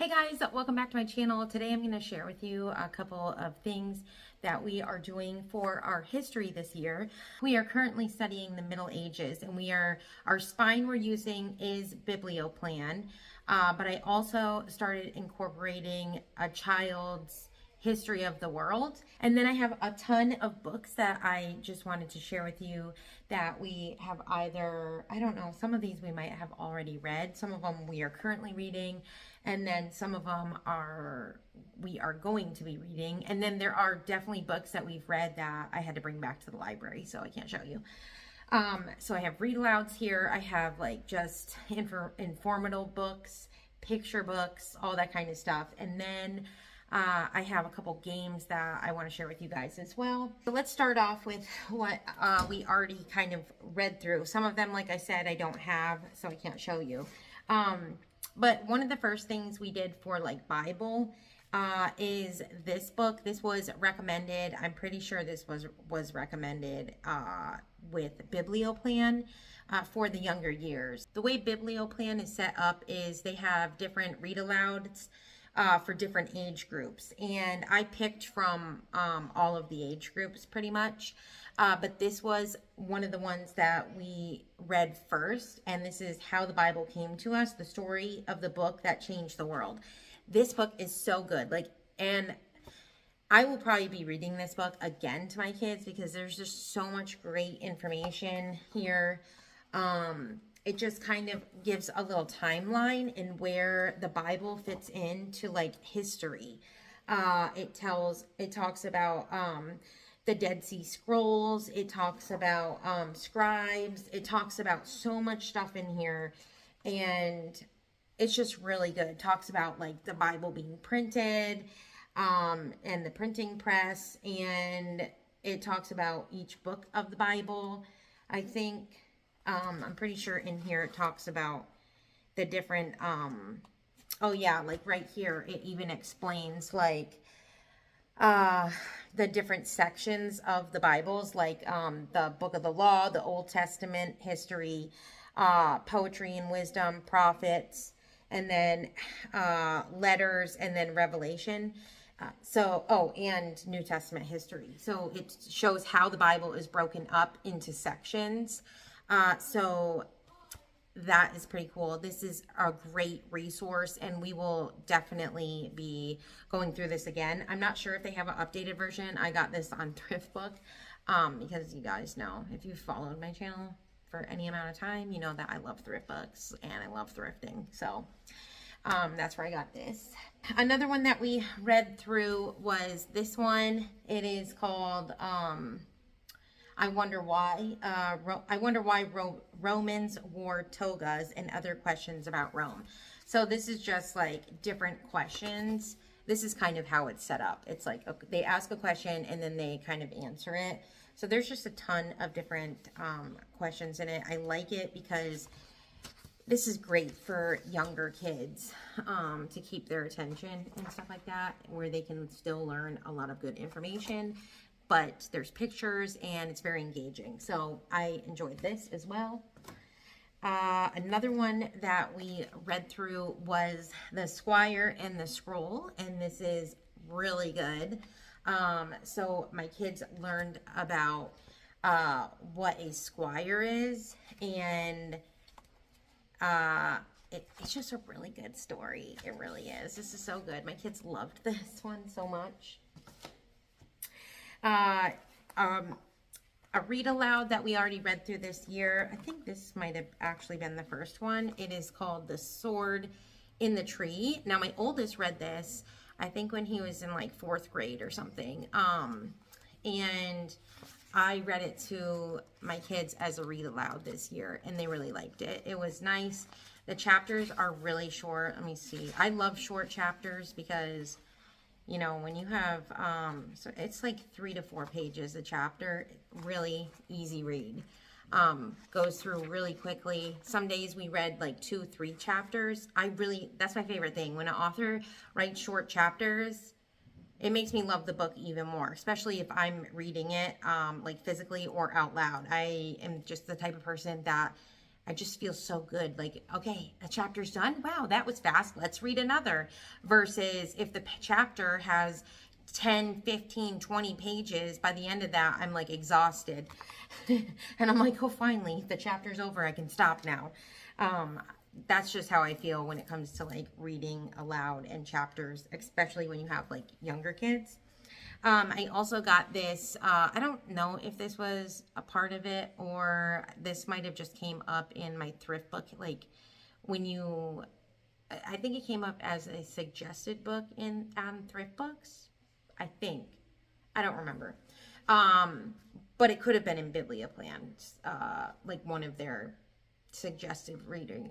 Hey guys, welcome back to my channel. Today I'm going to share with you a couple of things that we are doing for our history this year. We are currently studying the Middle Ages, and our spine we're using is Biblioplan, but I also started incorporating a child's history of the world. And then I have a ton of books that I just wanted to share with you that we have either, I don't know, some of these we might have already read, some of them we are currently reading, and then some of them we are going to be reading. And then there are definitely books that we've read that I had to bring back to the library, so I can't show you. So I have read alouds here. I have like just informative books, picture books, all that kind of stuff. And then I have a couple games that I want to share with you guys as well. So let's start off with what we already kind of read through. Some of them, like I said, I don't have, so I can't show you. But one of the first things we did for like Bible is this book. This was recommended. I'm pretty sure this was recommended with Biblioplan for the younger years. The way Biblioplan is set up is they have different read alouds for different age groups, and I picked from all of the age groups pretty much, but this was one of the ones that we read first, and this is How the Bible Came to Us, the story of the book that changed the world. This book is so good, and I will probably be reading this book again to my kids because there's just so much great information here. It just kind of gives a little timeline in where the Bible fits into like history. It talks about the Dead Sea Scrolls. It talks about scribes. It talks about so much stuff in here, and it's just really good. It talks about like the Bible being printed and the printing press, and it talks about each book of the Bible. I think I'm pretty sure in here it talks about the different, oh yeah, like right here, it even explains like the different sections of the Bibles, like the book of the law, the Old Testament, history, poetry and wisdom, prophets, and then letters, and then Revelation. And New Testament history. So it shows how the Bible is broken up into sections. So that is pretty cool. This is a great resource, and we will definitely be going through this again. I'm not sure if they have an updated version. I got this on Thrift Book, because you guys know, if you've followed my channel for any amount of time, you know that I love thrift books and I love thrifting. So that's where I got this. Another one that we read through was this one. It is called I Wonder Why. Romans wore togas, and other questions about Rome. So this is just like different questions. This is kind of how it's set up. It's like they ask a question and then they kind of answer it. So there's just a ton of different questions in it. I like it because this is great for younger kids to keep their attention and stuff like that, where they can still learn a lot of good information. But there's pictures and it's very engaging. So I enjoyed this as well. Another one that we read through was The Squire and the Scroll, and this is really good. So my kids learned about what a squire is, and it's just a really good story. It really is. This is so good. My kids loved this one so much. A read aloud that we already read through this year. I think this might have actually been the first one. It is called The Sword in the Tree. Now my oldest read this, I think when he was in like 4th grade or something. And I read it to my kids as a read aloud this year, and they really liked it. It was nice. The chapters are really short. Let me see. I love short chapters because, you know, when you have, so it's like 3 to 4 pages a chapter, really easy read. Goes through really quickly. Some days we read like 2, 3 chapters. That's my favorite thing. When an author writes short chapters, it makes me love the book even more, especially if I'm reading it like physically or out loud. I am just the type of person that I just feel so good. Like, okay, a chapter's done. Wow, that was fast. Let's read another. Versus if the chapter has 10, 15, 20 pages, by the end of that, I'm like exhausted. And I'm like, oh, finally, the chapter's over. I can stop now. That's just how I feel when it comes to like reading aloud and chapters, especially when you have like younger kids. I also got this, I don't know if this was a part of it or this might have just came up in my thrift book. Like when you, I think it came up as a suggested book in thrift books. I think, I don't remember. But it could have been in Biblia plans, like one of their suggested reading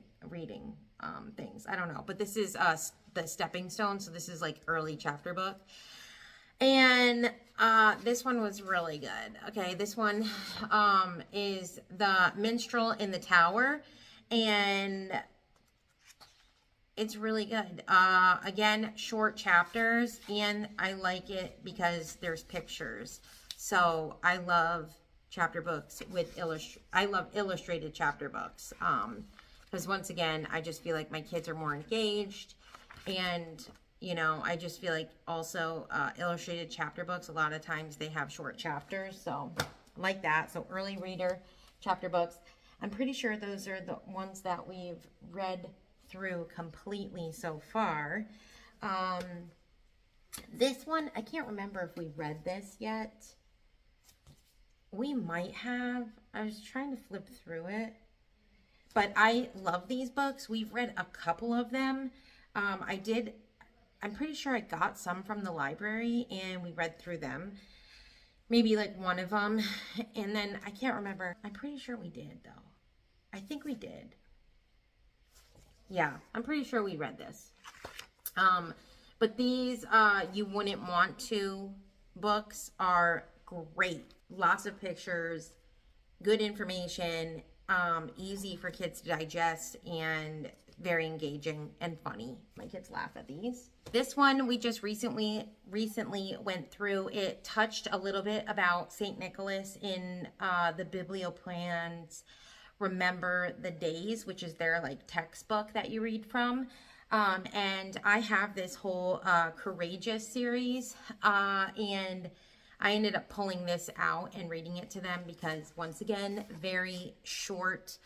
things. I don't know. But this is the Stepping Stone. So this is like early chapter book. And this one was really good. Okay, this one is The Minstrel in the Tower. And it's really good. Again, short chapters. And I like it because there's pictures. So I love chapter books with I love illustrated chapter books. Because once again, I just feel like my kids are more engaged. And you know, I just feel like also illustrated chapter books, a lot of times they have short chapters. So I like that. So early reader chapter books. I'm pretty sure those are the ones that we've read through completely so far. This one, I can't remember if we read this yet. We might have. I was trying to flip through it. But I love these books. We've read a couple of them. I'm pretty sure I got some from the library and we read through them. Maybe like one of them. And then I can't remember. I'm pretty sure we did though. I think we did. Yeah, I'm pretty sure we read this. But these You Wouldn't Want To books are great. Lots of pictures, good information, easy for kids to digest, and very engaging and funny. My kids laugh at these. This one we just recently went through. It touched a little bit about St. Nicholas in the Biblioplans Remember the Days, which is their like textbook that you read from. And I have this whole Courageous series, and I ended up pulling this out and reading it to them because once again, very short,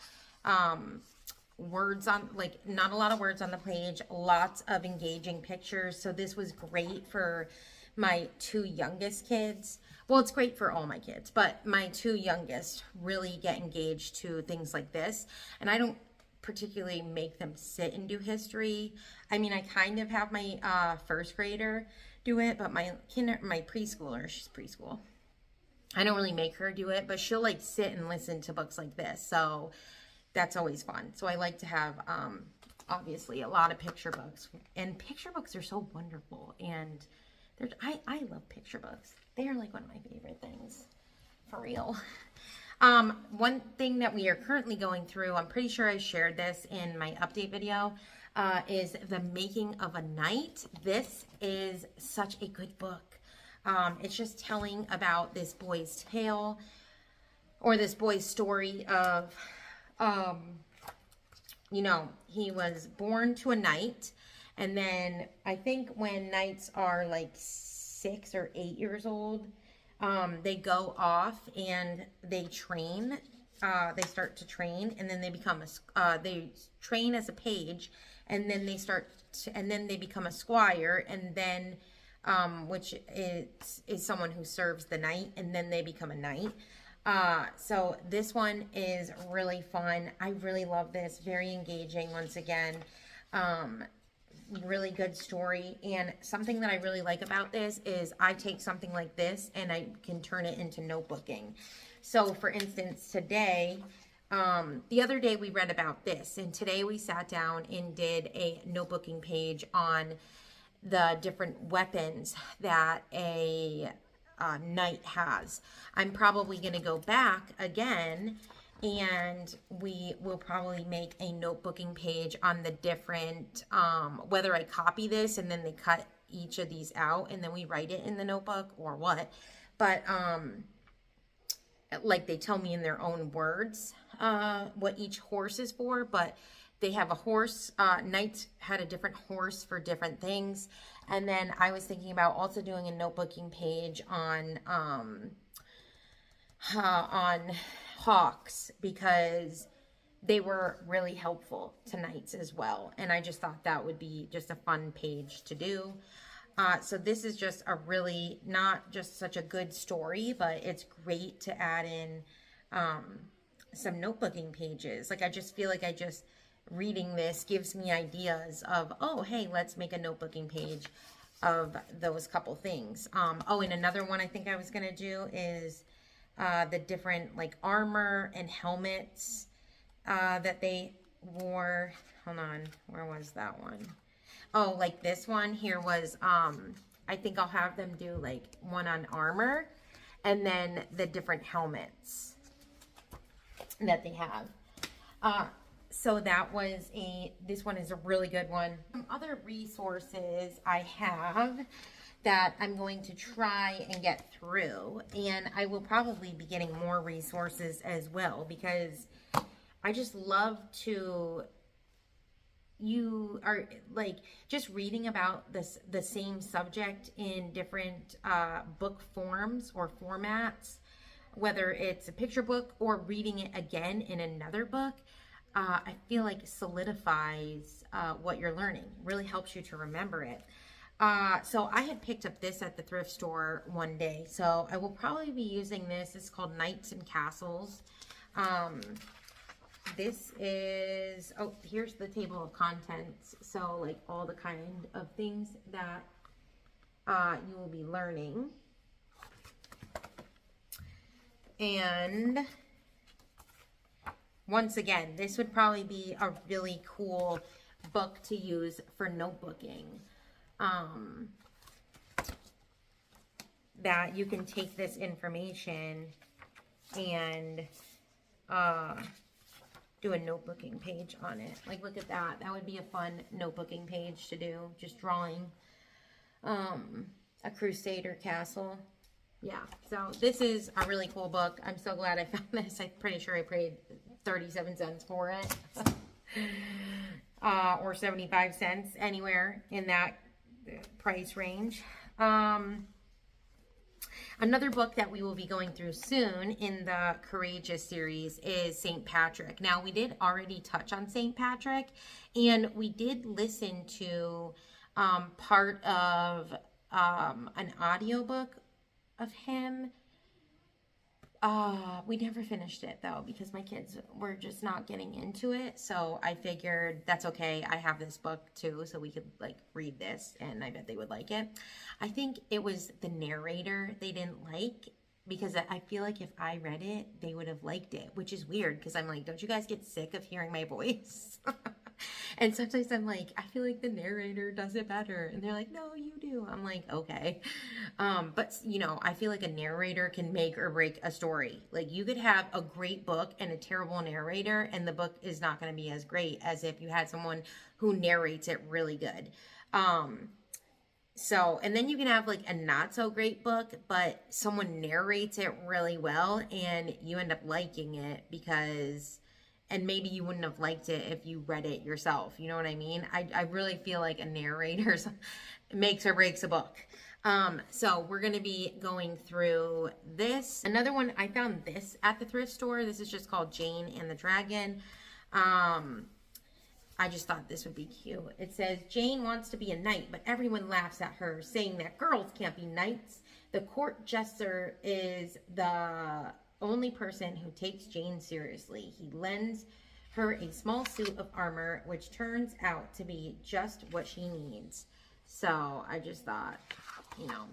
words on, like not a lot of words on the page, lots of engaging pictures. So this was great for my two youngest kids. Well, it's great for all my kids, but my two youngest really get engaged to things like this. And I don't particularly make them sit and do history. I mean, I kind of have my first grader do it, but my preschooler, she's preschool, I don't really make her do it, but she'll like sit and listen to books like this. So that's always fun. So I like to have, obviously, a lot of picture books. And picture books are so wonderful. And I love picture books. They are like one of my favorite things. For real. One thing that we are currently going through, I'm pretty sure I shared this in my update video, is The Making of a Knight. This is such a good book. It's just telling about this boy's tale, or this boy's story of... you know, he was born to a knight, and then I think when knights are like 6 or 8 years old, they go off and they train. They start to train, and then they become they train as a page, and then they become a squire, and then which is someone who serves the knight, and then they become a knight. So this one is really fun. I really love this. Very engaging once again. Really good story. And something that I really like about this is I take something like this and I can turn it into notebooking. So for instance, today, the other day we read about this, and today we sat down and did a notebooking page on the different weapons that a knight has. I'm probably going to go back again, and we will probably make a notebooking page on the different, whether I copy this and then they cut each of these out and then we write it in the notebook or what. But like they tell me in their own words what each horse is for, but they have a horse. Knights had a different horse for different things. And then I was thinking about also doing a notebooking page on hawks, because they were really helpful to knights as well. And I just thought that would be just a fun page to do. So this is just a really, not just such a good story, but it's great to add in some notebooking pages. Like, I just feel like reading this gives me ideas of, oh, hey, let's make a notebooking page of those couple things. Oh, and another one I think I was going to do is the different like armor and helmets that they wore. Hold on, where was that one? Oh, like this one here was, I think I'll have them do like one on armor and then the different helmets that they have. So that was this one is a really good one. Some other resources I have that I'm going to try and get through, and I will probably be getting more resources as well, because I just love to, you are like just reading about the same subject in different book forms or formats, whether it's a picture book or reading it again in another book. I feel like solidifies what you're learning, really helps you to remember it. So I had picked up this at the thrift store one day, so I will probably be using this. It's called Knights and Castles. This is, oh, here's the table of contents. So like all the kind of things that you will be learning. And once again, this would probably be a really cool book to use for notebooking. That you can take this information and do a notebooking page on it. Like, look at that. That would be a fun notebooking page to do. Just drawing a Crusader castle. Yeah, so this is a really cool book. I'm so glad I found this. I'm pretty sure I paid 37 cents for it. Or 75 cents, anywhere in that price range. Another book that we will be going through soon in the Courageous series is St. Patrick. Now, we did already touch on St. Patrick, and we did listen to part of an audiobook of him. We never finished it though, because my kids were just not getting into it. So I figured that's okay. I have this book too, so we could like read this, and I bet they would like it. I think it was the narrator they didn't like, because I feel like if I read it, they would have liked it, which is weird, because I'm like, don't you guys get sick of hearing my voice? And sometimes I'm like, I feel like the narrator does it better. And they're like, no, you do. I'm like, okay. But, you know, I feel like a narrator can make or break a story. Like, you could have a great book and a terrible narrator, and the book is not going to be as great as if you had someone who narrates it really good. So, and then you can have like a not so great book, but someone narrates it really well, and you end up liking it because... And maybe you wouldn't have liked it if you read it yourself. You know what I mean? I really feel like a narrator makes or breaks a book. So we're going to be going through this. Another one, I found this at the thrift store. This is just called Jane and the Dragon. I just thought this would be cute. It says, Jane wants to be a knight, but everyone laughs at her, saying that girls can't be knights. The court jester is the only person who takes Jane seriously. He lends her a small suit of armor, which turns out to be just what she needs. So I just thought, you know,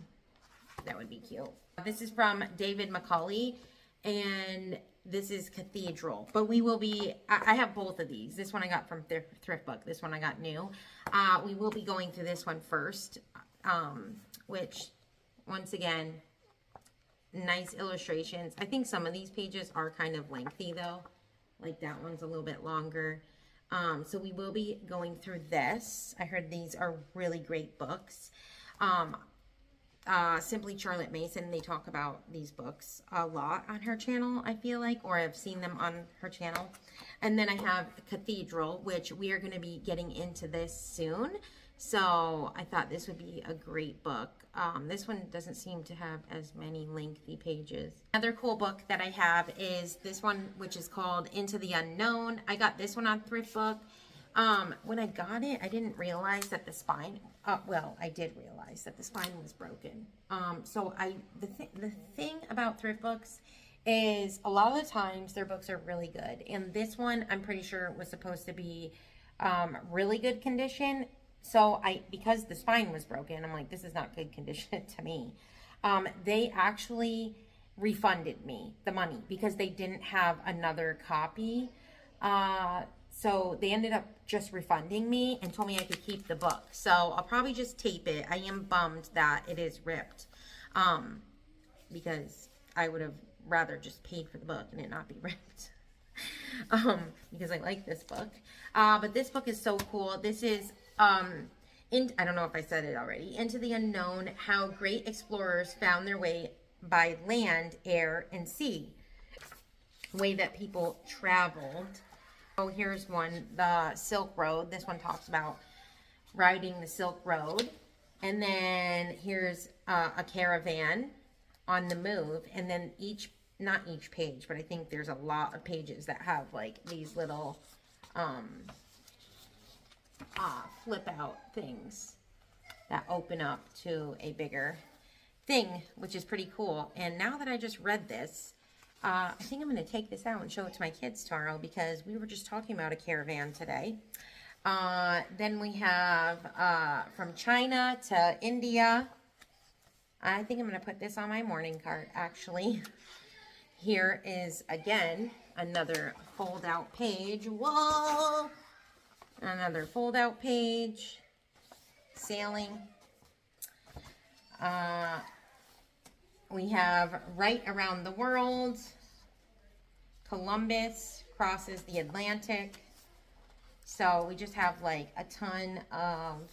that would be cute. This is from David Macaulay, and this is Cathedral. But we will be, I have both of these. This one I got from Thrift Book. This one I got new. We will be going through this one first, which, once again, nice illustrations. I think some of these pages are kind of lengthy though. Like that one's a little bit longer. So we will be going through this. I heard these are really great books. Simply Charlotte Mason. They talk about these books a lot on her channel, I feel like, or I've seen them on her channel. And then I have Cathedral, which we are going to be getting into this soon. So I thought this would be a great book. This one doesn't seem to have as many lengthy pages. Another cool book that I have is this one, which is called Into the Unknown. I got this one on Thrift Book. When I got it, I didn't realize that the spine, well, I did realize that the spine was broken. So the thing about thrift books is a lot of the times their books are really good. And this one, I'm pretty sure was supposed to be, really good condition. So because the spine was broken, I'm like, this is not good condition to me. They actually refunded me the money because they didn't have another copy. So they ended up just refunding me and told me I could keep the book. So I'll probably just tape it. I am bummed that it is ripped, because I would have rather just paid for the book and it not be ripped. Because I like this book. But this book is so cool. This is, I don't know if I said it already. Into the Unknown, How Great Explorers Found Their Way by Land, Air, and Sea. The way that people traveled. Oh, here's one, the Silk Road. This one talks about riding the Silk Road. And then here's a caravan on the move. And then not each page, but I think there's a lot of pages that have like these little flip out things that open up to a bigger thing, which is pretty cool. And now that I just read this, I think I'm going to take this out and show it to my kids tomorrow because we were just talking about a caravan today. Then we have From China to India. I think I'm going to put this on my morning cart, actually. Here is, again, another fold-out page. Whoa! Another fold-out page. Sailing. We have Right Around the World. Columbus crosses the Atlantic. So we just have like a ton of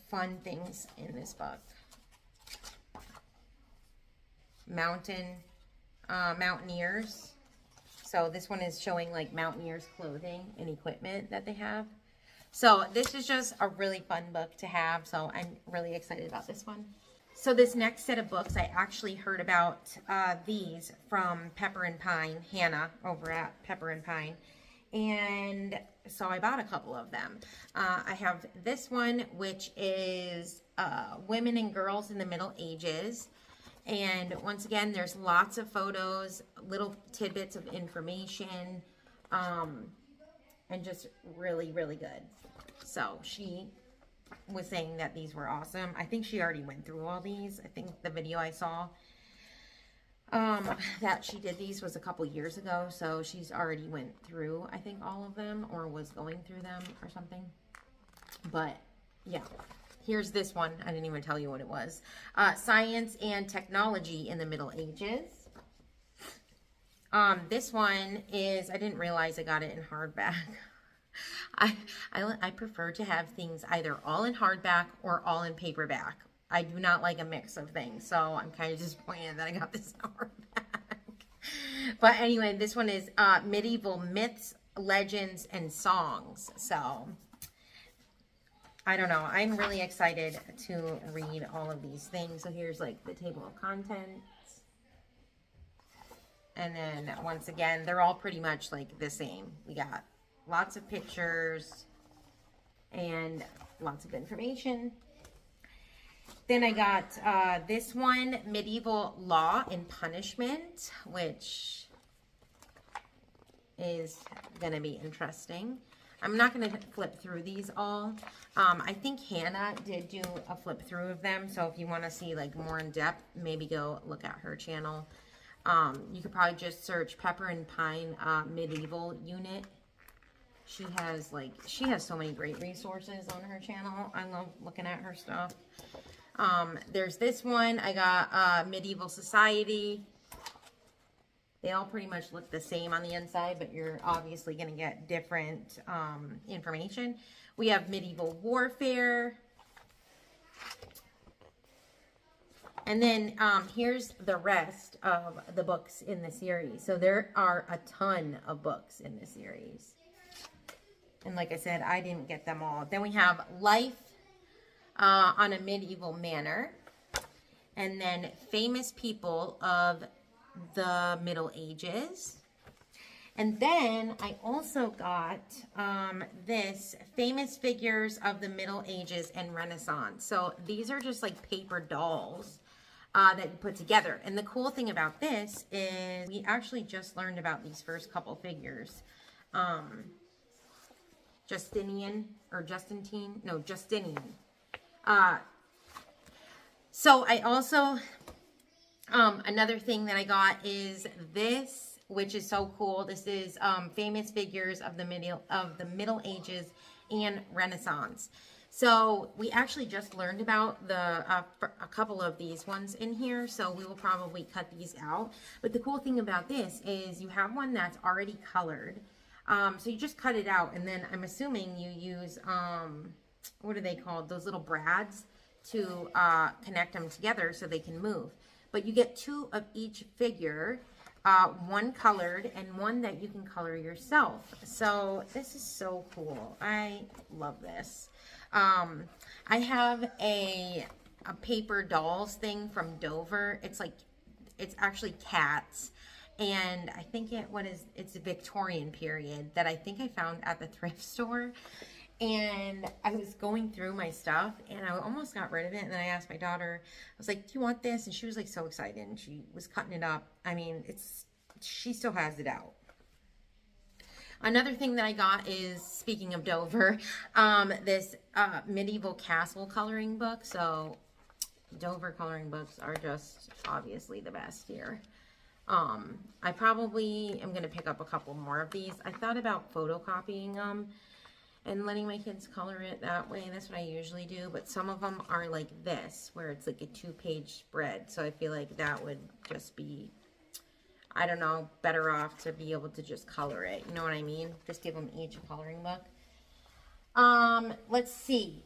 fun things in this book. Mountaineers. So this one is showing like mountaineers clothing and equipment that they have. So this is just a really fun book to have. So I'm really excited about this one. So this next set of books, I actually heard about these from Pepper and Pine, Hannah over at Pepper and Pine. And so I bought a couple of them. I have this one, which is Women and Girls in the Middle Ages. And once again, there's lots of photos, little tidbits of information, and just really, really good. So she was saying that these were awesome. I think she already went through all these. I think the video I saw that she did these was a couple years ago. So she's already went through, I think, all of them or was going through them or something. But yeah. Here's this one. I didn't even tell you what it was. Science and Technology in the Middle Ages. This one is, I didn't realize I got it in hardback. I prefer to have things either all in hardback or all in paperback. I do not like a mix of things. So I'm kind of disappointed that I got this in hardback. But anyway, this one is Medieval Myths, Legends, and Songs. So I don't know. I'm really excited to read all of these things. So here's like the table of contents. And then once again, they're all pretty much like the same. We got lots of pictures and lots of information. Then I got this one, Medieval Law and Punishment, which is going to be interesting. I'm not going to flip through these all. I think Hannah did do a flip through of them. So if you want to see like more in depth, maybe go look at her channel. You could probably just search Pepper and Pine Medieval Unit. She has so many great resources on her channel. I love looking at her stuff. There's this one. I got Medieval Society. They all pretty much look the same on the inside, but you're obviously going to get different information. We have Medieval Warfare. And then here's the rest of the books in the series. So there are a ton of books in the series. And like I said, I didn't get them all. Then we have Life on a Medieval Manor. And then Famous People of the Middle Ages. And then I also got this Famous Figures of the Middle Ages and Renaissance. So these are just like paper dolls that you put together. And the cool thing about this is we actually just learned about these first couple figures. Justinian. So I also, another thing that I got is this, which is so cool. This is Famous Figures of the Middle Ages and Renaissance. So we actually just learned about a couple of these ones in here, so we will probably cut these out. But the cool thing about this is you have one that's already colored. So you just cut it out, and then I'm assuming you use, what are they called? Those little brads to connect them together so they can move. But you get two of each figure, one colored and one that you can color yourself. So this is so cool. I love this. I have a paper dolls thing from Dover. It's actually cats. And I think it's a Victorian period that I think I found at the thrift store. And I was going through my stuff and I almost got rid of it. And then I asked my daughter, I was like, do you want this? And she was like so excited and she was cutting it up. I mean, she still has it out. Another thing that I got is, speaking of Dover, this medieval castle coloring book. So Dover coloring books are just obviously the best here. I probably am going to pick up a couple more of these. I thought about photocopying them and letting my kids color it that way. That's what I usually do. But some of them are like this, where it's like a 2-page spread. So I feel like that would just be, I don't know, better off to be able to just color it. You know what I mean? Just give them each a coloring book. Let's see.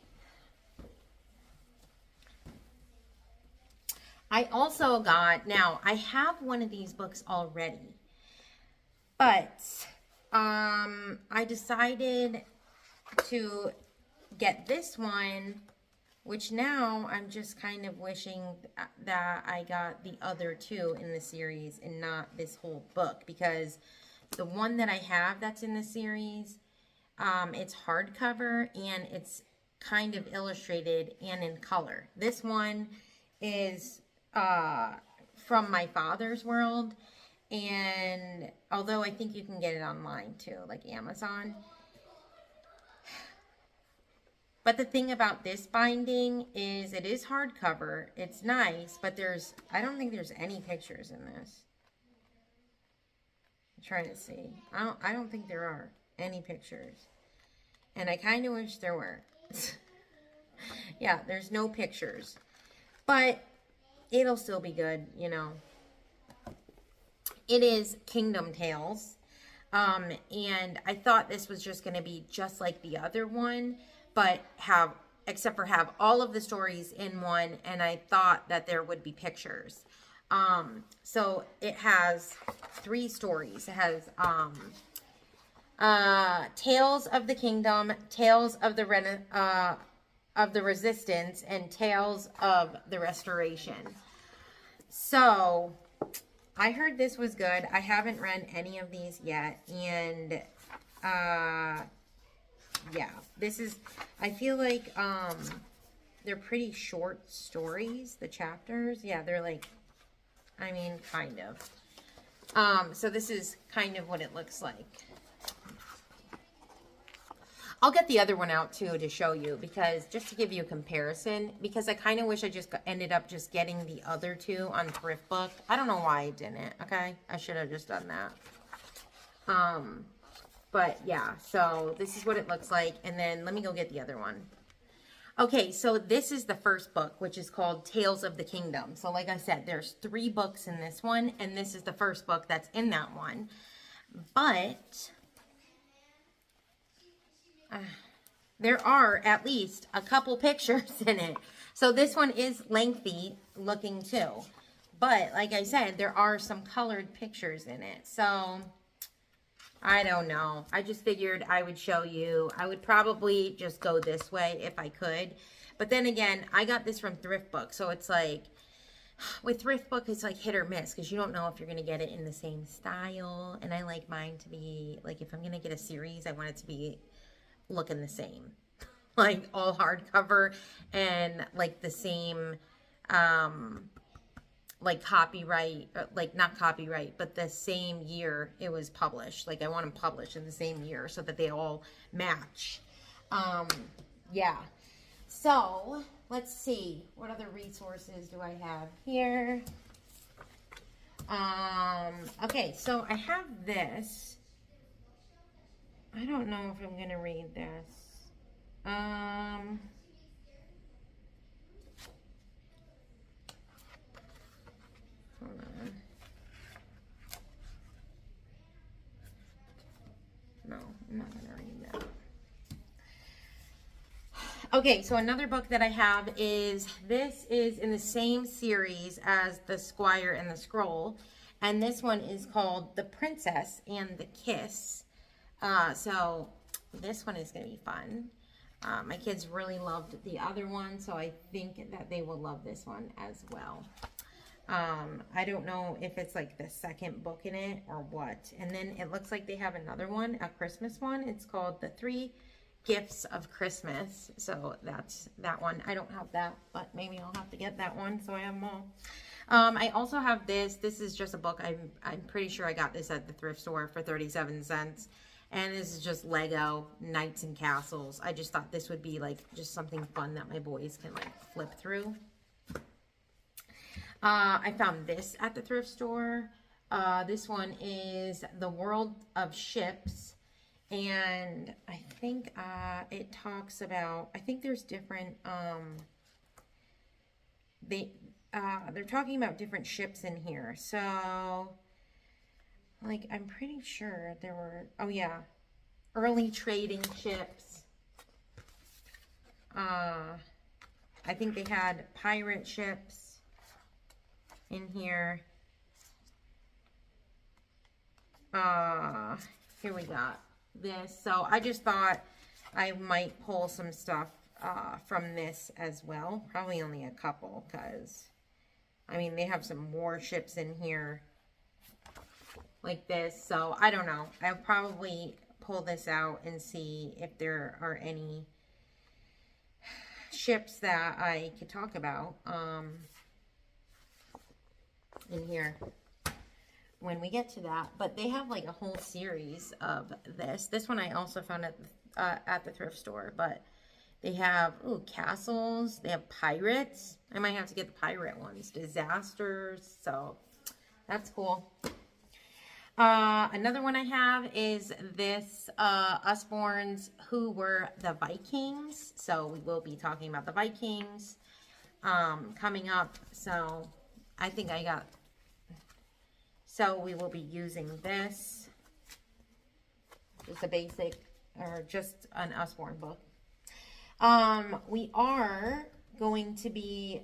I also got, now I have one of these books already, but I decided to get this one, which now I'm just kind of wishing that I got the other two in the series and not this whole book, because the one that I have that's in the series, it's hardcover and it's kind of illustrated and in color. This one is from my father's world, and although I think you can get it online too, like Amazon. But the thing about this binding is it is hardcover. It's nice, but I don't think there's any pictures in this. I'm trying to see. I don't think there are any pictures. And I kind of wish there were. Yeah, there's no pictures. But it'll still be good, you know. It is Kingdom Tales. And I thought this was just going to be just like the other one, but except for have all of the stories in one, and I thought that there would be pictures. So it has 3 stories. It has Tales of the Kingdom, Tales of the Resistance, and Tales of the Restoration. So I heard this was good. I haven't read any of these yet, and yeah, this is, I feel like they're pretty short stories, the chapters. Yeah, they're like, I mean, kind of. So this is kind of what it looks like. I'll get the other one out too to show you, because just to give you a comparison, because I kind of wish I just ended up just getting the other 2 on Thrift Book. I don't know why I didn't, okay? I should have just done that. But yeah, so this is what it looks like. And then let me go get the other one. Okay, so this is the first book, which is called Tales of the Kingdom. So like I said, there's 3 books in this one, and this is the first book that's in that one. But there are at least a couple pictures in it. So this one is lengthy looking too. But like I said, there are some colored pictures in it. So I don't know. I just figured I would show you. I would probably just go this way if I could. But then again, I got this from Thrift Book. So it's like, with Thrift Book, it's like hit or miss. Because you don't know if you're going to get it in the same style. And I like mine to be, like if I'm going to get a series, I want it to be looking the same. Like all hardcover and like the same, like copyright, like not copyright, but the same year it was published. Like I want them published in the same year so that they all match. Yeah. So let's see, what other resources do I have here? Okay, so I have this. I don't know if I'm going to read this. Hold on. No, I'm not going to read that. Okay, so another book that I have is, this is in the same series as The Squire and the Scroll. And this one is called The Princess and the Kiss. So this one is going to be fun. My kids really loved the other one, so I think that they will love this one as well. I don't know if it's like the second book in it or what. And then it looks like they have another one, a Christmas one. It's called The 3 Gifts of Christmas. So that's that one. I don't have that, but maybe I'll have to get that one so I have them all. I also have this. This is just a book. I'm pretty sure I got this at the thrift store for 37 cents. And this is just Lego Knights and Castles. I just thought this would be like just something fun that my boys can like flip through. I found this at the thrift store. This one is The World of Ships. And I think it talks about, I think there's different, they're talking about different ships in here. So, like, I'm pretty sure there were, oh yeah, early trading ships. I think they had pirate ships in here. Here we got this. So I just thought I might pull some stuff from this as well. Probably only a couple, because, I mean, they have some warships in here like this. So I don't know. I'll probably pull this out and see if there are any ships that I could talk about in here when we get to that. But they have like a whole series of this. This one I also found at the thrift store. But they have, ooh, castles. They have pirates. I might have to get the pirate ones. Disasters. So that's cool. Another one I have is this, Usborne's Who Were the Vikings. So we will be talking about the Vikings coming up. So I think I got, so we will be using this. Just a basic, or just an Usborne book. We are going to be,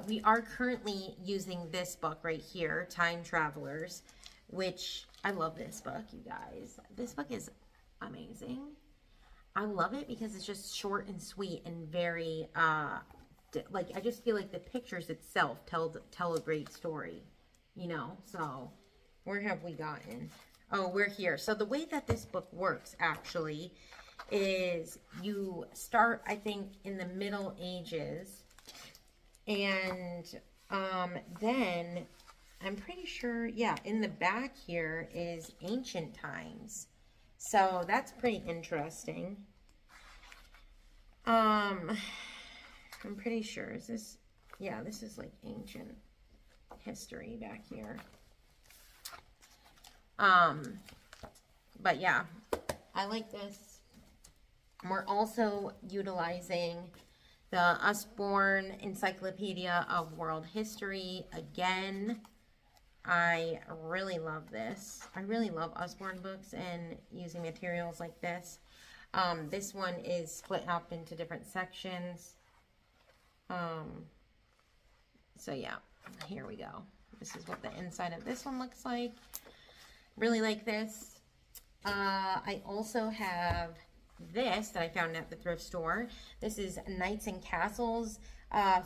we are currently using this book right here, Time Travelers, which I love this book, you guys. This book is amazing. I love it because it's just short and sweet and very, like, I just feel like the pictures itself tell a great story, you know? So, where have we gotten? Oh, we're here. So, the way that this book works, actually, is you start, I think, in the Middle Ages, and then I'm pretty sure, yeah, in the back here is ancient times. So that's pretty interesting. I'm pretty sure, is this, yeah, this is like ancient history back here. But yeah, I like this. We're also utilizing the Usborne Encyclopedia of World History again. I really love this. I really love Usborne books and using materials like this. This one is split up into different sections. So yeah, here we go. This is what the inside of this one looks like. Really like this. I also have this that I found at the thrift store. This is Knights and Castles,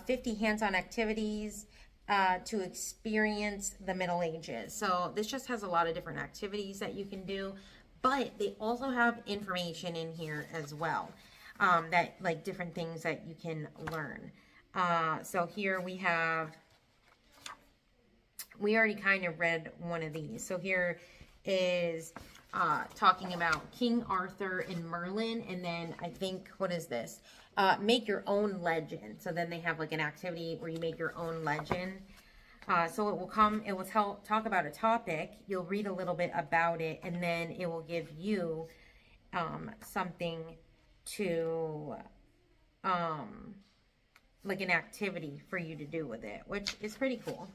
50 hands-on activities to experience the Middle Ages. So this just has a lot of different activities that you can do, but they also have information in here as well, that like different things that you can learn. So here we already kind of read one of these. So here is talking about King Arthur and Merlin, and then I think, what is this? Make your own legend. So then they have like an activity where you make your own legend. So it will talk about a topic, you'll read a little bit about it, and then it will give you something to, like an activity for you to do with it, which is pretty cool.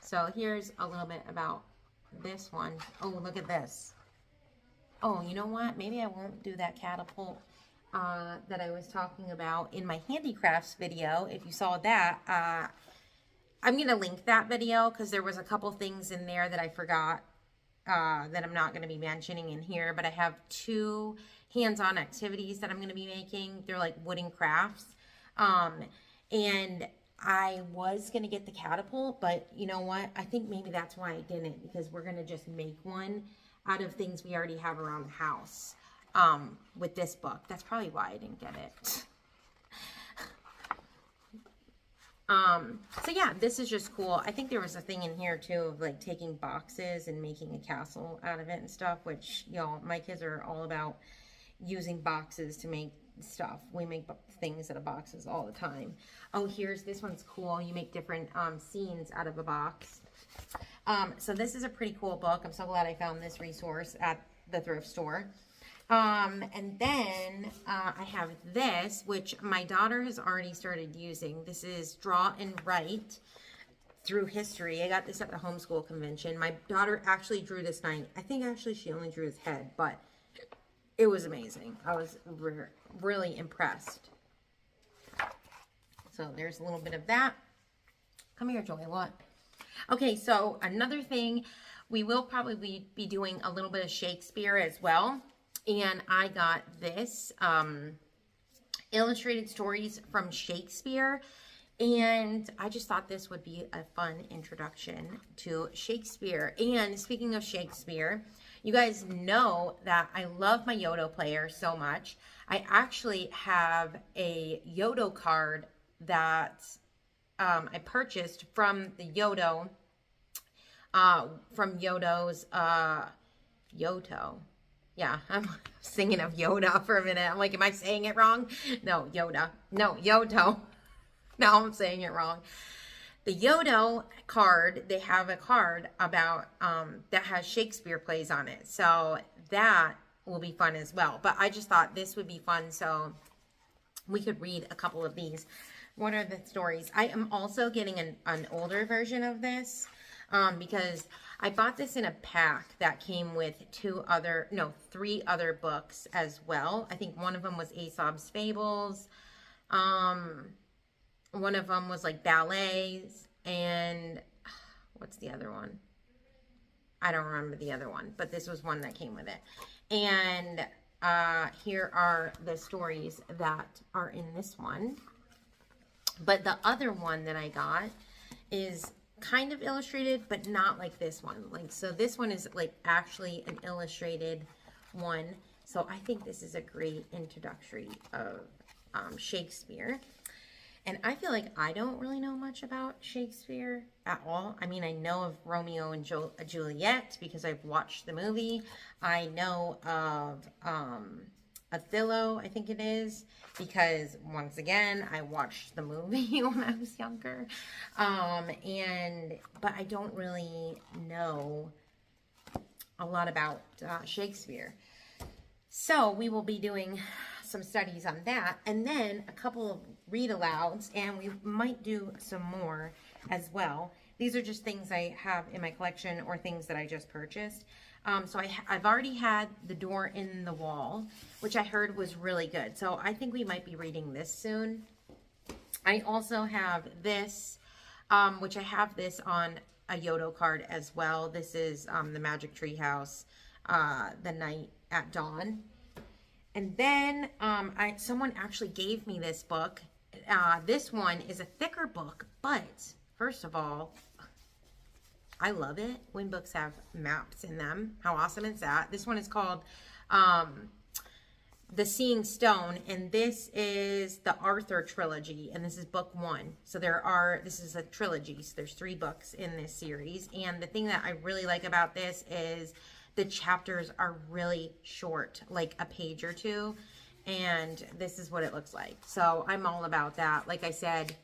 So here's a little bit about this one. Oh, look at this. Oh, you know what? Maybe I won't do that catapult that I was talking about in my handicrafts video. If you saw that, I'm going to link that video because there was a couple things in there that I forgot that I'm not going to be mentioning in here. But I have 2 hands-on activities that I'm going to be making. They're like wooden crafts. And I was going to get the catapult, but you know what? I think maybe that's why I didn't, because we're going to just make one out of things we already have around the house with this book. That's probably why I didn't get it. So yeah, this is just cool. I think there was a thing in here too of like taking boxes and making a castle out of it and stuff, which, you know, my kids are all about using boxes to make stuff. We make things out of boxes all the time. Oh, this one's cool. You make different scenes out of a box. So this is a pretty cool book. I'm so glad I found this resource at the thrift store. And then I have this, which my daughter has already started using. This is Draw and Write Through History. I got this at the homeschool convention. My daughter actually drew this night. I think actually she only drew his head, but it was amazing. I was really impressed. So there's a little bit of that. Come here, Joy. What? Okay, so another thing, we will probably be doing a little bit of Shakespeare as well. And I got this illustrated stories from Shakespeare. And I just thought this would be a fun introduction to Shakespeare. And speaking of Shakespeare, you guys know that I love my Yodo player so much. I actually have a Yodo card that I purchased from the Yodo, from Yodo's, Yoto. Yeah, I'm singing of Yoda for a minute. I'm like, am I saying it wrong? No, Yoda. No, Yoto. No, I'm saying it wrong. The Yodo card, they have a card about, that has Shakespeare plays on it. So that will be fun as well. But I just thought this would be fun, so we could read a couple of these. What are the stories? I am also getting an older version of this because I bought this in a pack that came with 3 other books as well. I think one of them was Aesop's Fables. One of them was like ballets, and what's the other one? I don't remember the other one, but this was one that came with it. And here are the stories that are in this one. But the other one that I got is kind of illustrated, but not like this one. Like, so this one is like actually an illustrated one. So I think this is a great introductory of Shakespeare. And I feel like I don't really know much about Shakespeare at all. I mean, I know of Romeo and Juliet because I've watched the movie. I know of Othello, I think it is, because once again, I watched the movie when I was younger. But I don't really know a lot about Shakespeare. So we will be doing some studies on that, and then a couple of read alouds, and we might do some more as well. These are just things I have in my collection or things that I just purchased. So I've already had The Door in the Wall, which I heard was really good. So I think we might be reading this soon. I also have this, which I have this on a Yodo card as well. This is The Magic Tree House, The Night at Dawn. And then someone actually gave me this book. This one is a thicker book, but first of all, I love it when books have maps in them. How awesome is that? This one is called The Seeing Stone, and this is the Arthur trilogy, and this is book 1. So this is a trilogy, so there's 3 books in this series. And the thing that I really like about this is the chapters are really short, like a page or 2, and this is what it looks like. So I'm all about that. Like I said,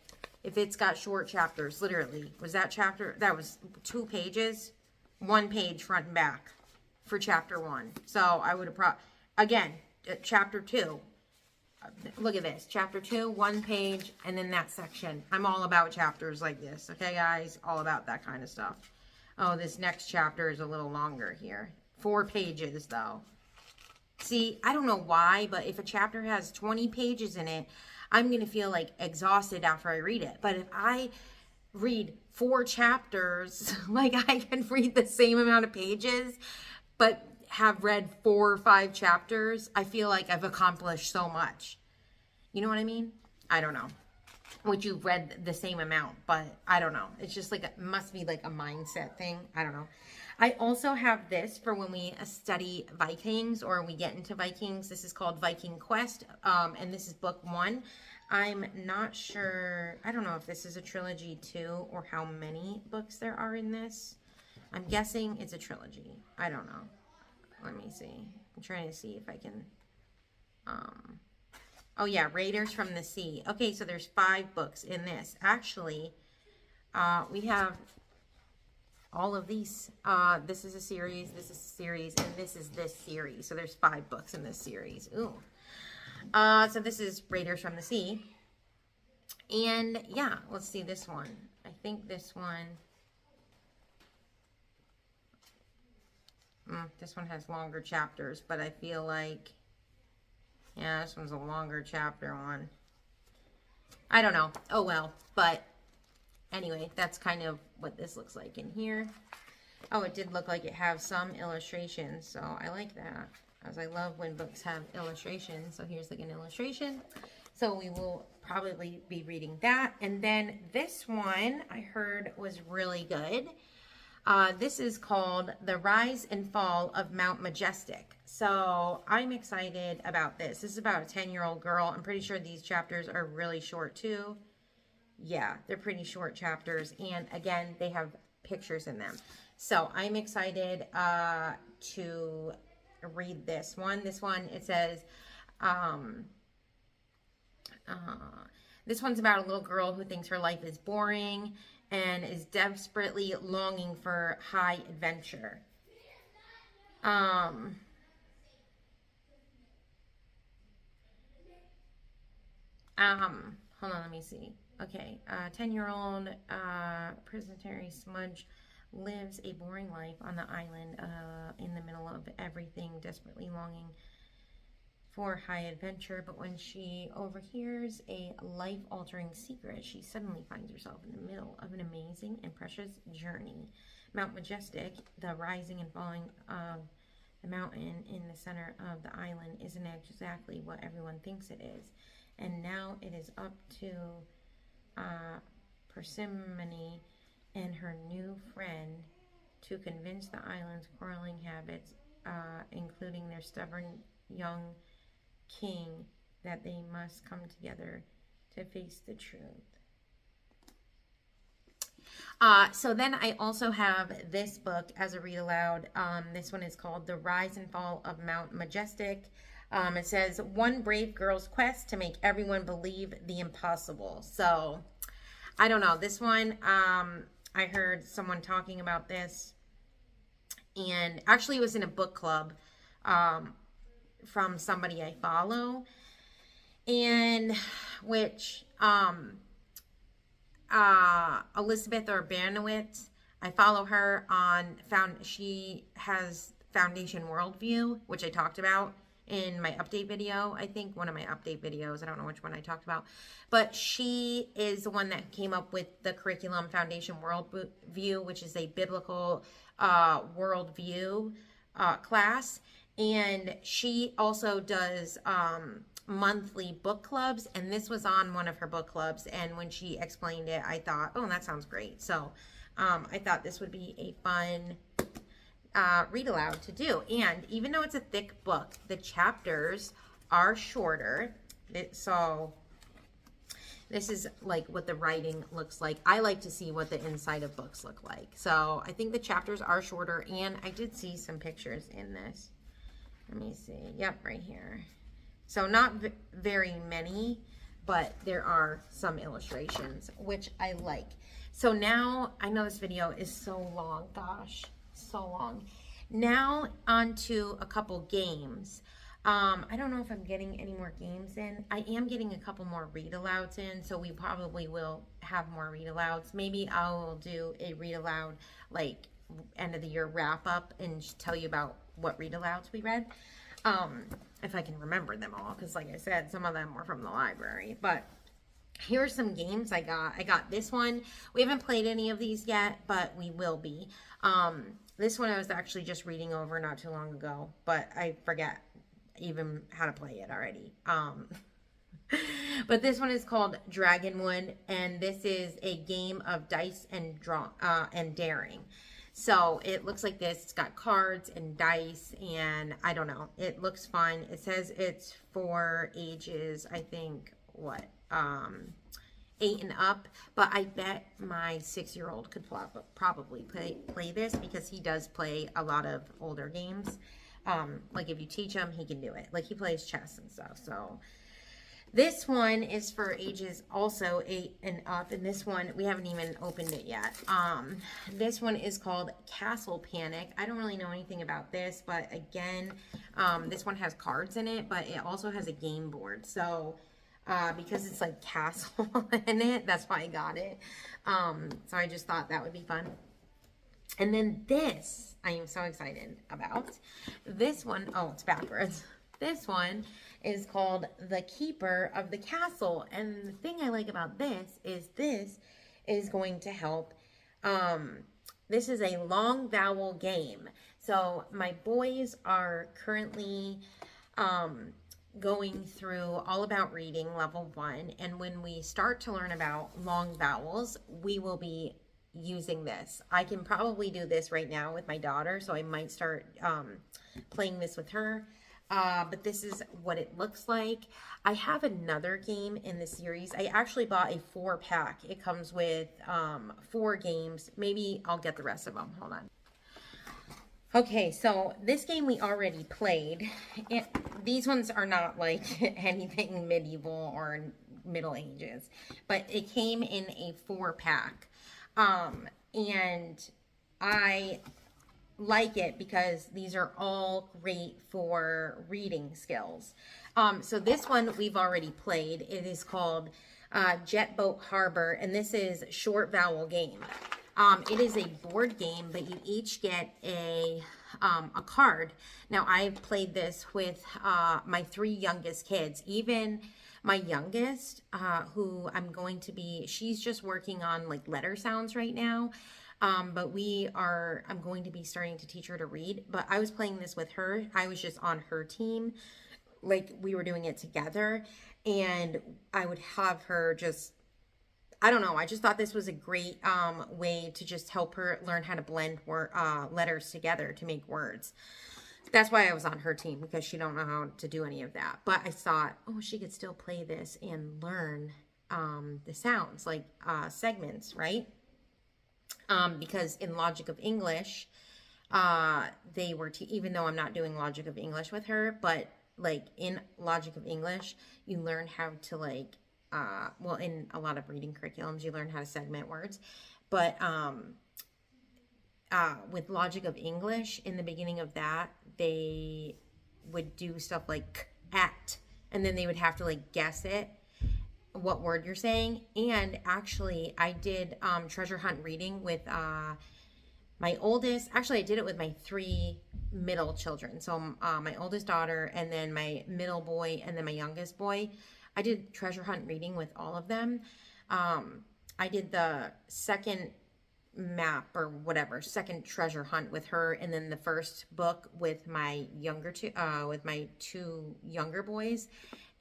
if it's got short chapters, literally, that was 2 pages, 1 page front and back for chapter 1. So I would have again, chapter 2, look at this, chapter 2, 1 page, and then that section. I'm all about chapters like this, okay guys? All about that kind of stuff. Oh, this next chapter is a little longer here. 4 pages though. See, I don't know why, but if a chapter has 20 pages in it, I'm going to feel like exhausted after I read it. But if I read 4 chapters, like I can read the same amount of pages, but have read 4 or 5 chapters, I feel like I've accomplished so much. You know what I mean? I don't know. Would you read the same amount, but I don't know. It's just like, it must be like a mindset thing. I don't know. I also have this for when we study Vikings or we get into Vikings. This is called Viking Quest, and this is book 1. I'm not sure. I don't know if this is a trilogy too, or how many books there are in this. I'm guessing it's a trilogy. I don't know. Let me see. I'm trying to see if I can. Oh yeah, Raiders from the Sea. Okay, so there's 5 books in this. Actually, we have all of these. This is a series, this is a series, and this is this series. So there's 5 books in this series. Ooh. So this is Raiders from the Sea. And yeah, let's see this one. I think this one. This one has longer chapters, but I feel like, yeah, this one's a longer chapter one. I don't know. Oh well, but anyway, that's kind of what this looks like in here. Oh, it did look like it has some illustrations, so I like that, as I love when books have illustrations. So here's like an illustration. So we will probably be reading that. And then this one I heard was really good. This is called The Rise and Fall of Mount Majestic. So I'm excited about this. This is about a 10-year-old girl. I'm pretty sure these chapters are really short too. Yeah, they're pretty short chapters. And again, they have pictures in them. So I'm excited to read this one. This one, it says, this one's about a little girl who thinks her life is boring and is desperately longing for high adventure. Hold on, let me see. Okay, 10-year-old prisonary Smudge lives a boring life on the island in the middle of everything, desperately longing for high adventure. But when she overhears a life-altering secret, she suddenly finds herself in the middle of an amazing and precious journey. Mount Majestic, the rising and falling of the mountain in the center of the island, isn't exactly what everyone thinks it is. And now it is up to Persimmon and her new friend to convince the island's quarreling habits, including their stubborn young king, that they must come together to face the truth. So then I also have this book as a read aloud. This one is called The Rise and Fall of Mount Majestic. It says, one brave girl's quest to make everyone believe the impossible. So I don't know. This one, I heard someone talking about this, and actually it was in a book club from somebody I follow, and which Elizabeth Urbanowitz, I follow her on, she has foundation worldview, which I talked about in my update video. I think one of my update videos, I don't know which one I talked about, but she is the one that came up with the curriculum foundation worldview, which is a biblical worldview class. And she also does monthly book clubs, and this was on one of her book clubs, and when she explained it, I thought, oh, that sounds great. So I thought this would be a fun read aloud to do. And even though it's a thick book, the chapters are shorter. So this is like what the writing looks like. I like to see what the inside of books look like. So I think the chapters are shorter, and I did see some pictures in this. Let me see. Yep, right here. So not very many, but there are some illustrations, which I like. So now, I know this video is so long, gosh, so long. Now on to a couple games. I don't know if I'm getting any more games in. I am getting a couple more read alouds in, so we probably will have more read alouds. Maybe I will do a read aloud like end of the year wrap up and tell you about what read alouds we read. If I can remember them all, because like I said, some of them were from the library. But here are some games I got. I got this one. We haven't played any of these yet, but we will be. This one I was actually just reading over not too long ago, but I forget even how to play it already. But this one is called Dragonwood, and this is a game of dice and daring. So it looks like this. It's got cards and dice, and I don't know. It looks fun. It says it's for ages, I think, what, 8 and up. But I bet my 6-year-old could probably play this, because he does play a lot of older games. Like if you teach him, he can do it. Like he plays chess and stuff. So this one is for ages also 8 and up, and this one, we haven't even opened it yet. This one is called Castle Panic. I don't really know anything about this, but again, this one has cards in it, but it also has a game board. So because it's like castle in it, that's why I got it. So I just thought that would be fun. And then this, I am so excited about. This one, oh, it's backwards. This one is called The Keeper of the Castle. And the thing I like about this is going to help. This is a long vowel game. So my boys are currently going through All About Reading level 1. And when we start to learn about long vowels, we will be using this. I can probably do this right now with my daughter, so I might start playing this with her. But this is what it looks like. I have another game in the series. I actually bought a 4-pack. It comes with 4 games. Maybe I'll get the rest of them. Hold on. Okay, so this game we already played. These ones are not like anything medieval or Middle Ages, but it came in a 4-pack. And I like it because these are all great for reading skills. So this one we've already played. It is called Jet Boat Harbor, and this is short vowel game. It is a board game, but you each get a card. Now I've played this with my 3 youngest kids. Even my youngest, who she's just working on like letter sounds right now. But I'm going to be starting to teach her to read, but I was playing this with her. I was just on her team. Like we were doing it together, and I would have her just, I don't know. I just thought this was a great way to just help her learn how to blend letters together to make words. That's why I was on her team, because she don't know how to do any of that. But I thought, oh, she could still play this and learn the sounds, like segments, right? Because in Logic of English, they were, even though I'm not doing Logic of English with her, but like in Logic of English, you learn how to like, well, in a lot of reading curriculums, you learn how to segment words. But with Logic of English, in the beginning of that, they would do stuff like at, and then they would have to like guess it, what word you're saying. And actually I did treasure hunt reading with my oldest. Actually I did it with my 3 middle children. So my oldest daughter, and then my middle boy, and then my youngest boy. I did treasure hunt reading with all of them. I did the second map or whatever, second treasure hunt with her, and then the first book with my two younger boys,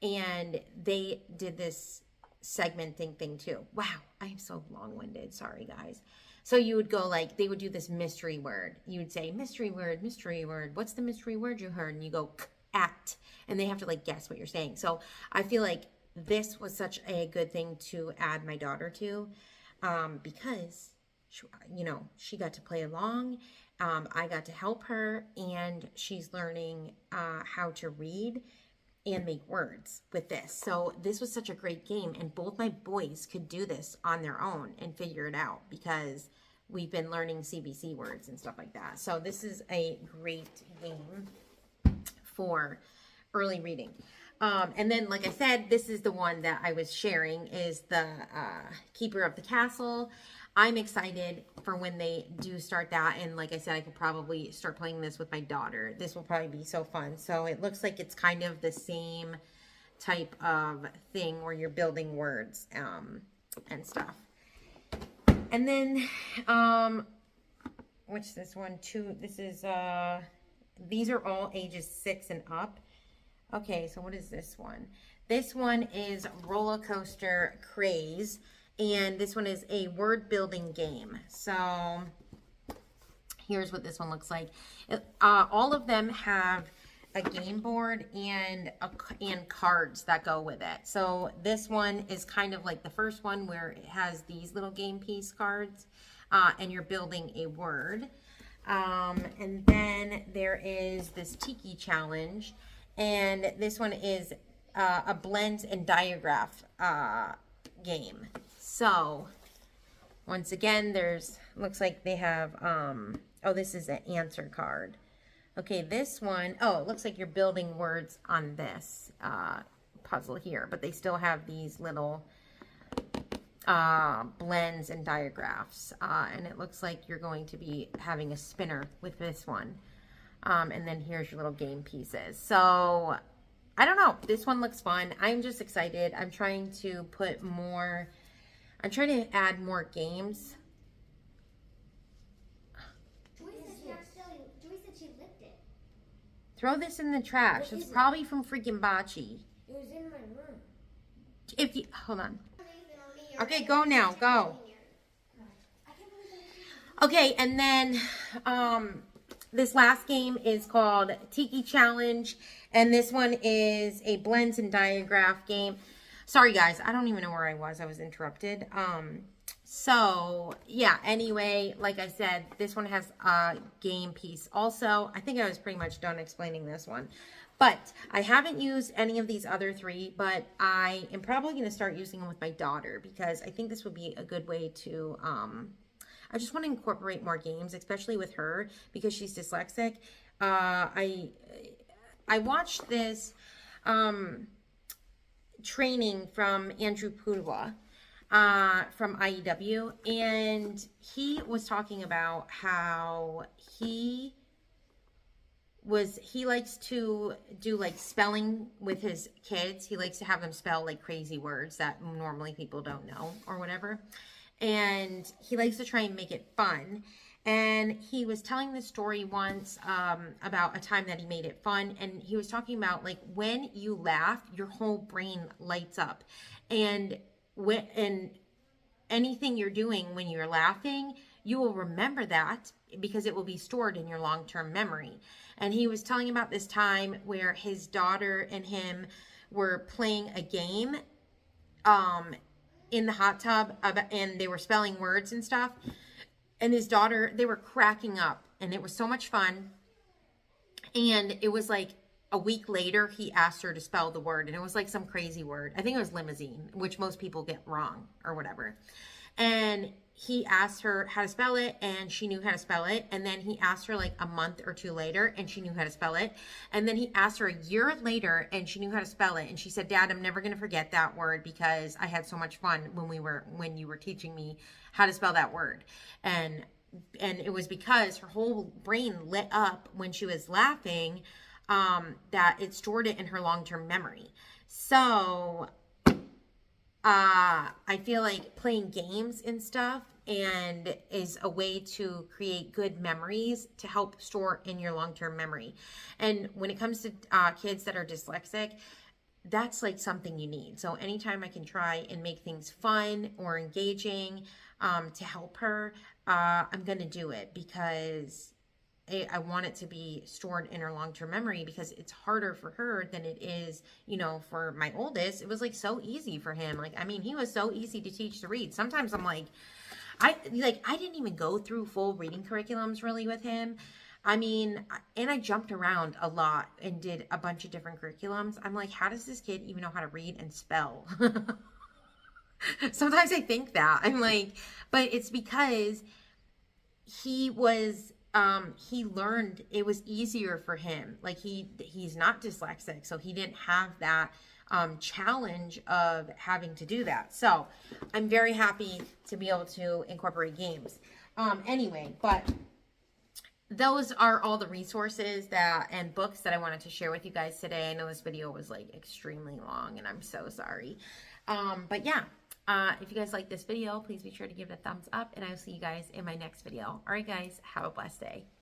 and they did this segmenting thing too. Wow, I am so long-winded. Sorry, guys. So you would go like, they would do this mystery word. You would say, mystery word, mystery word. What's the mystery word you heard? And you go, at. And they have to like guess what you're saying. So I feel like this was such a good thing to add my daughter to, because, she got to play along. I got to help her, and she's learning how to read and make words with this. So this was such a great game, and both my boys could do this on their own and figure it out because we've been learning CBC words and stuff like that. So this is a great game for early reading. And then, like I said, this is the one that I was sharing, is the Keeper of the Castle. I'm excited for when they do start that. And like I said, I could probably start playing this with my daughter. This will probably be so fun. So it looks like it's kind of the same type of thing where you're building words and stuff. And then, what's this one too? This is, these are all ages 6 and up. Okay, so what is this one? This one is Roller Coaster Craze, and this one is a word building game. So here's what this one looks like. All of them have a game board and cards that go with it. So this one is kind of like the first one, where it has these little game piece cards, and you're building a word. And then there is this Tiki Challenge. And this one is a blends and diagraph game. So once again, looks like they have, oh, this is an answer card. Okay, this one, oh, it looks like you're building words on this puzzle here, but they still have these little blends and diagraphs. And it looks like you're going to be having a spinner with this one. And then here's your little game pieces. So I don't know. This one looks fun. I'm just excited. I'm trying to add more games. Joy said she licked it. Throw this in the trash. It's probably from freaking Bocce. It was in my room. Hold on. Okay, go now. Go. Okay, and then, this last game is called Tiki Challenge, and this one is a blends and diagraph game. Sorry, guys, I don't even know where I was. I was interrupted. So, yeah, anyway, like I said, this one has a game piece also. I think I was pretty much done explaining this one. But I haven't used any of these other three, but I am probably going to start using them with my daughter, because I think this would be a good way to... I just want to incorporate more games, especially with her, because she's dyslexic. I watched this training from Andrew Pudua from IEW, and he was talking about how he likes to do like spelling with his kids. He likes to have them spell like crazy words that normally people don't know or whatever. And he likes to try and make it fun. And he was telling this story once about a time that he made it fun. And he was talking about, like, when you laugh, your whole brain lights up. And anything you're doing when you're laughing, you will remember that because it will be stored in your long-term memory. And he was telling about this time where his daughter and him were playing a game in the hot tub, and they were spelling words and stuff. And his daughter, they were cracking up, and it was so much fun. And it was like a week later, he asked her to spell the word, and it was like some crazy word. I think it was limousine, which most people get wrong or whatever. And he asked her how to spell it, and she knew how to spell it. And then he asked her like a month or two later, and she knew how to spell it. And then he asked her a year later, and she knew how to spell it. And she said, "Dad, I'm never going to forget that word because I had so much fun when you were teaching me how to spell that word." And and it was because her whole brain lit up when she was laughing, that it stored it in her long-term memory. So I feel like playing games and stuff and is a way to create good memories to help store in your long-term memory. And when it comes to kids that are dyslexic, that's like something you need. So anytime I can try and make things fun or engaging to help her, I'm going to do it because I want it to be stored in her long-term memory, because it's harder for her than it is, for my oldest. It was like so easy for him. Like, I mean, he was so easy to teach to read. Sometimes I'm like, I didn't even go through full reading curriculums really with him. I mean, and I jumped around a lot and did a bunch of different curriculums. I'm like, how does this kid even know how to read and spell? Sometimes I think that. I'm like, but it's because he was he learned, it was easier for him. Like he's not dyslexic, so he didn't have that challenge of having to do that. So I'm very happy to be able to incorporate games. Anyway, but those are all the resources and books that I wanted to share with you guys today. I know this video was like extremely long and I'm so sorry. But yeah, if you guys like this video, please be sure to give it a thumbs up, and I will see you guys in my next video. All right, guys, have a blessed day.